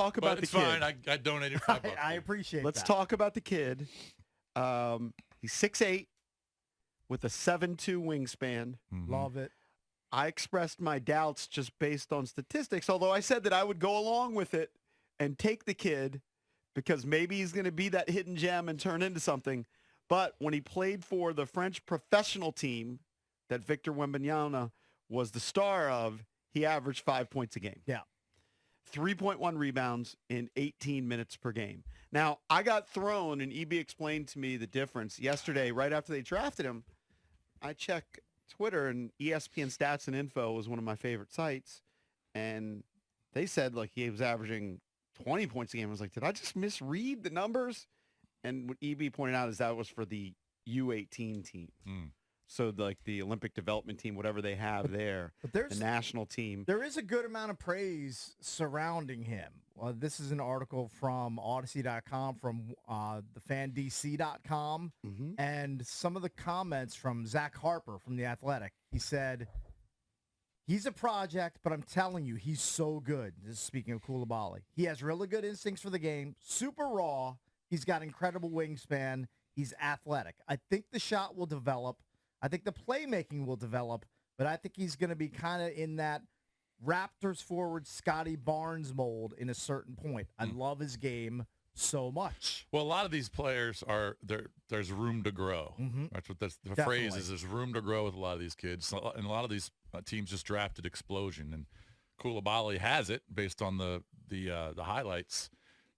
talk about But it's the kid. fine. I donated $5. I appreciate Let's that. talk about the kid. He's 6'8", with a 7'2" wingspan. Mhm. Love it. I expressed my doubts just based on statistics, although I said that I would go along with it and take the kid because maybe he's going to be that hidden gem and turn into something. But when he played for the French professional team that Victor Wembanyama was the star of, he averaged 5 points a game. Yeah. 3.1 rebounds in 18 minutes per game. Now, I got thrown, and EB explained to me the difference yesterday right after they drafted him. I check Twitter, and ESPN Stats and Info was one of my favorite sites, and they said like he was averaging 20 points a game. I was like, did I just misread the numbers? And what EB pointed out is that was for the U18 team. Mm. So like the Olympic development team, whatever they have there, But the national team. there is a good amount of praise surrounding him. This is an article from Odyssey.com, from thefandc.com, Mhm. and some of the comments from Zach Harper from The Athletic. He said, he's a project, but I'm telling you, he's so good. This is speaking of Coulibaly. He has really good instincts for the game, super raw. He's got incredible wingspan. He's athletic. I think the shot will develop. I think the playmaking will develop, but I think he's going to be kind of in that Raptors forward Scotty Barnes mold in a certain point. I love his game so much. Well, a lot of these players are there. There's room to grow. That's what the Definitely. phrase is. There's room to grow with a lot of these kids, and a lot of these teams just drafted explosion. And Coulibaly has it based on the highlights.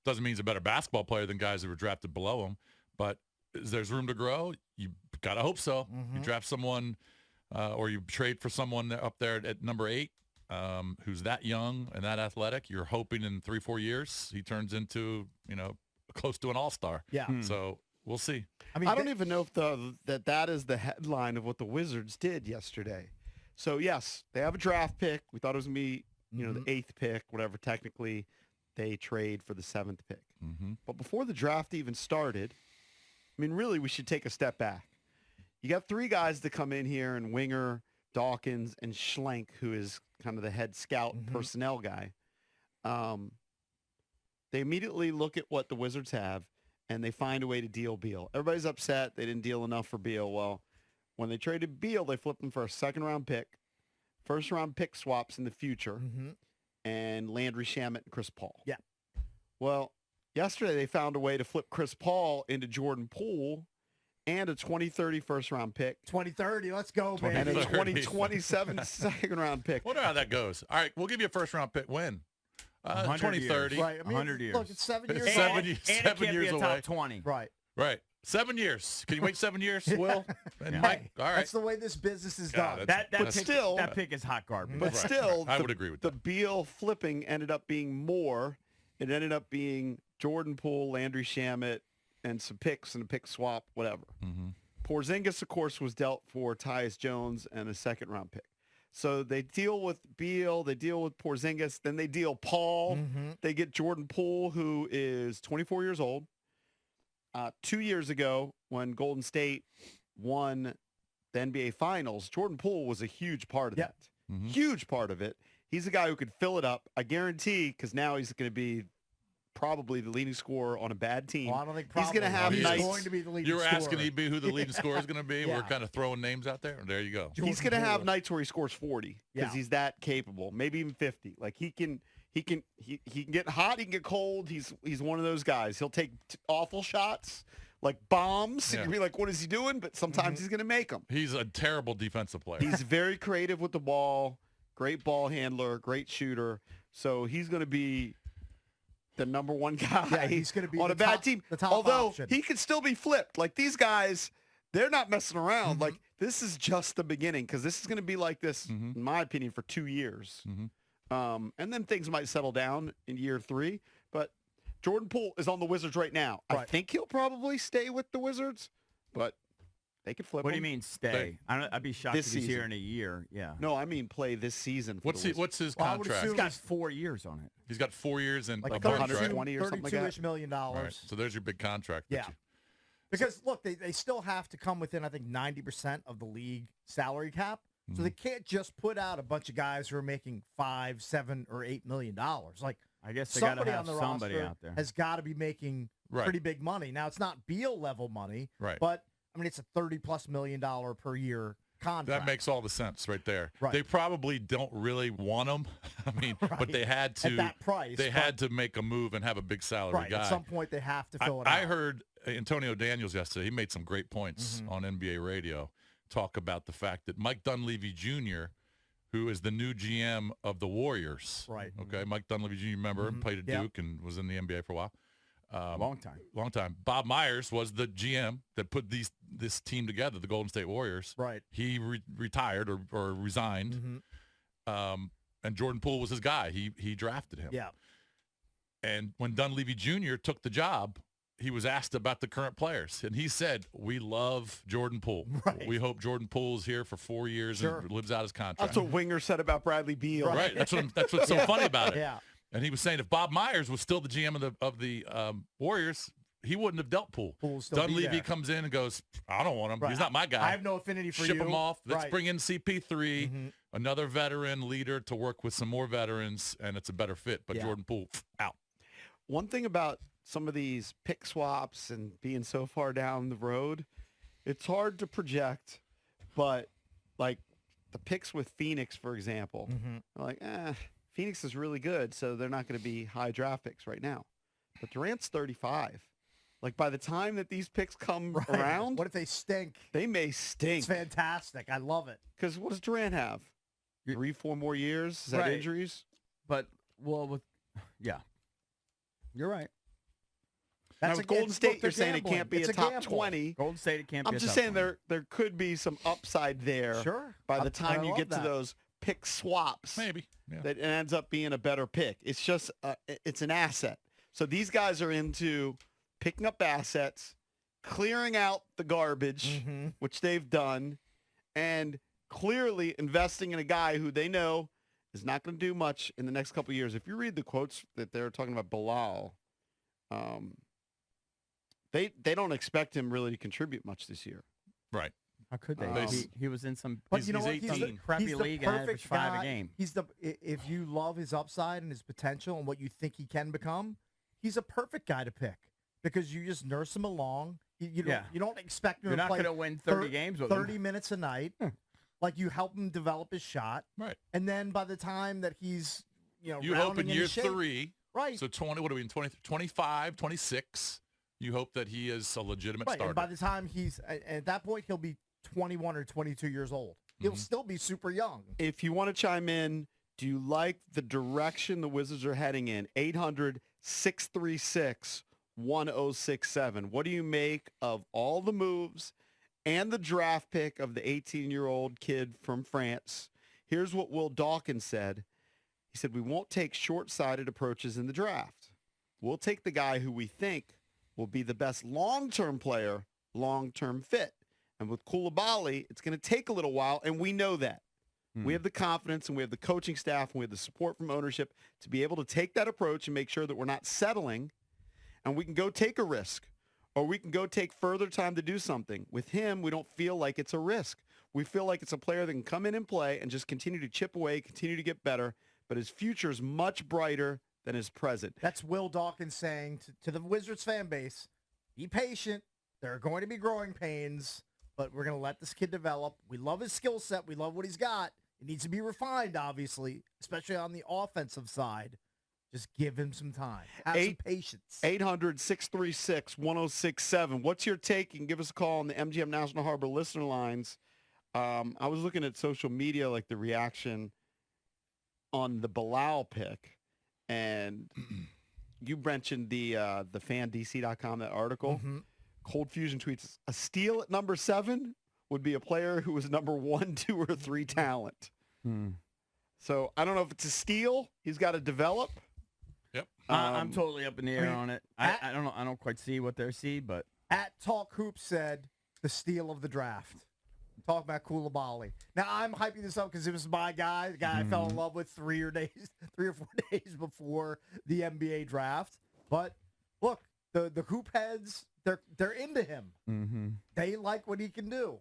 Doesn't mean he's a better basketball player than guys that were drafted below him, but there's room to grow. You gotta hope so. You draft someone, or you trade for someone up there at number 8. Who's that young and that athletic. You're hoping in 3-4 years he turns into, close to an all-star. Yeah. So we'll see. I mean, I don't even know if that is the headline of what the Wizards did yesterday. So yes, they have a draft pick. We thought it was gonna be, the 8th pick, whatever. Technically, they trade for the 7th pick. But before the draft even started, I mean, really, we should take a step back. You got 3 guys that come in here, and Winger, Dawkins, and Schlenk, who is kind of the head scout personnel guy. They immediately look at what the Wizards have, and they find a way to deal Beal. Everybody's upset they didn't deal enough for Beal. Well, when they traded Beal, they flipped him for a second-round pick, first-round pick swaps in the future, and Landry Shamet and Chris Paul. Yeah. Well, yesterday they found a way to flip Chris Paul into Jordan Poole and a 2030 first-round pick. 2030, let's go, baby. And a 2030. 2027 second-round pick. Wonder how that goes. All right, we'll give you a first-round pick. When? 2030. Right. I mean, 100 years. Look, it's 7 years. It's away. 7 years. And it 7 can't years be a away. top 20. Right. Right. 7 years. Can you wait 7 years, Will? And Yeah. Mike? All right. That's the way this business is Yeah, done. that's- That But pick, still- that pick is hot garbage. But Right. still, I would agree with the that. Beal flipping ended up being more. It ended up being Jordan Poole, Landry Shamet, and some picks and a pick swap, whatever. Porzingis, of course, was dealt for Tyus Jones and a second-round pick. So they deal with Beal, they deal with Porzingis, then they deal Paul. They get Jordan Poole, who is 24 years old. 2 years ago, when Golden State won the NBA Finals, Jordan Poole was a huge part of Yeah. that. Huge part of it. He's a guy who could fill it up. I guarantee, because now he's going to be probably the leading scorer on a bad team. Well, I don't think he's going to have He's nights. going to be the leading You were asking scorer. EB who the leading scorer is going to be. Yeah. We're kind of throwing names out there. There you go. He's Jordan going to have Poole. nights where he scores 40 because Yeah. he's that capable, maybe even 50. Like he can get hot, he can get cold. He's one of those guys. He'll take awful shots like bombs. Yeah. And you'll be like, what is he doing? But sometimes he's going to make them. He's a terrible defensive player. He's very creative with the ball, great ball handler, great shooter. So he's going to be the number one guy Yeah, he's going to be on the a bad top- team. the top Although option. he could still be flipped. Like these guys, they're not messing around. Like this is just the beginning because this is going to be like this, in my opinion, for 2 years. And then things might settle down in year 3. But Jordan Poole is on the Wizards right now. I Right. think he'll probably stay with the Wizards, but they could flip What do him. you mean stay? I'd be shocked This if he's here season. in a year. Yeah. No, I mean play this season. For the Wizards. What's his Well, I would contract? He's assume got 4 years on it. He's got 4 years and Like a 32, bunch, right? 120 or something like that? 32-ish million dollars. All right. So there's your big contract. that Yeah. you- Because, look, they still have to come within, I think, 90% of the league salary cap. So they can't just put out a bunch of guys who are making $5, $7, or $8 million. Like, I guess they got to somebody have on the somebody roster out there. has got to be making Right. pretty big money. Now, it's not Beal level money, Right. but, I mean, it's a $30+ million per year contract. That makes all the sense right there. Right. They probably don't really want him. I mean, Right. but they had to. At that price. They had to make a move and have a big salary right. guy. At some point, they have to fill it out. I heard Antonio Daniels yesterday. He made some great points on NBA radio. Talk about the fact that Mike Dunleavy Jr., who is the new GM of the Warriors. Right. Okay, Mike Dunleavy Jr., remember him, played at Yep. Duke and was in the NBA for a while. Long time. Long time. Bob Myers was the GM that put this team together, the Golden State Warriors. Right. He retired or resigned, and Jordan Poole was his guy. He drafted him. Yeah. And when Dunleavy Jr. took the job, he was asked about the current players, and he said, "We love Jordan Poole. Right. We hope Jordan Poole is here for 4 years Sure. and lives out his contract." That's what Winger said about Bradley Beal. Right. That's what's so funny about it. Yeah. And he was saying if Bob Myers was still the GM of the Warriors, he wouldn't have dealt Poole. Poole will still be Dunleavy there. comes in and goes, "I don't want him. Right. He's not my guy. I have no affinity for Ship you. him off. Let's Right. bring in CP3, another veteran leader to work with some more veterans, and it's a better fit." But Yeah. Jordan Poole, out. One thing about some of these pick swaps and being so far down the road, it's hard to project, but like the picks with Phoenix, for example, are like, Phoenix is really good, so they're not going to be high draft picks right now. But Durant's 35. Like by the time that these picks come Right. around, What if they stink? they may stink. It's fantastic. I love it. Because what does Durant have? 3-4 more years? Is that Right. injuries? But, yeah. You're right. Now with Golden State, you're saying it can't be It's a top gamble. 20. Golden State, it can't be I'm a just top saying 20. there could be some upside there. Sure. By the I time you love get to that. those pick swaps, Maybe. Yeah. that it ends up being a better pick. It's just it's an asset. So these guys are into picking up assets, clearing out the garbage, which they've done, and clearly investing in a guy who they know is not going to do much in the next couple of years. If you read the quotes that they're talking about Bilal, they don't expect him really to contribute much this year. Right. How could they? Um, He was in some But you know what? he's He's the crappy he's the league and averaged perfect 5 guy. a game. If you love his upside and his potential and what you think he can become, he's a perfect guy to pick because you just nurse him along. You don't expect him You're to not play going to win 30 games with 30 him. minutes a night. Like you help him develop his shot, Right. and then by the time that he's You hope in rounding year into shape, 3, right? so 20, what are we in, 20, 25, 26, you hope that he is a legitimate Right, starter. and by the time at that point, he'll be 21 or 22 years old. He'll still be super young. If you want to chime in, do you like the direction the Wizards are heading in? 800-636-1067. What do you make of all the moves and the draft pick of the 18-year-old kid from France? Here's what Will Dawkins said. He said, "We won't take short-sighted approaches in the draft. We'll take the guy who we think will be the best long-term player, long-term fit. And with Coulibaly, it's going to take a little while, and we know that. We have the confidence, and we have the coaching staff, and we have the support from ownership to be able to take that approach and make sure that we're not settling, and we can go take a risk, or we can go take further time to do something. With him, we don't feel like it's a risk. We feel like it's a player that can come in and play and just continue to chip away, continue to get better, but his future is much brighter than his present." That's Will Dawkins saying to the Wizards fan base, be patient. There are going to be growing pains, but we're going to let this kid develop. We love his skill set. We love what he's got. It needs to be refined, obviously, especially on the offensive side. Just give him some time. Have some patience. 800-636-1067. What's your take? You can give us a call on the MGM National Harbor listener lines. I was looking at social media, like the reaction on the Bilal pick, and you mentioned the FanDC.com, that article. Cold Fusion tweets, "A steal at number 7 would be a player who was number 1, 2, or 3 talent." So I don't know if it's a steal. He's got to develop. Yep. I'm totally up in the air on it. at- I don't know. I don't quite see what they see, but At Talk Hoop said the steal of the draft. Talk about Coulibaly. Now, I'm hyping this up because it was my guy, the guy I fell in love with 3 or 4 days before the NBA draft. But look, the hoop heads, they're into him. They like what he can do.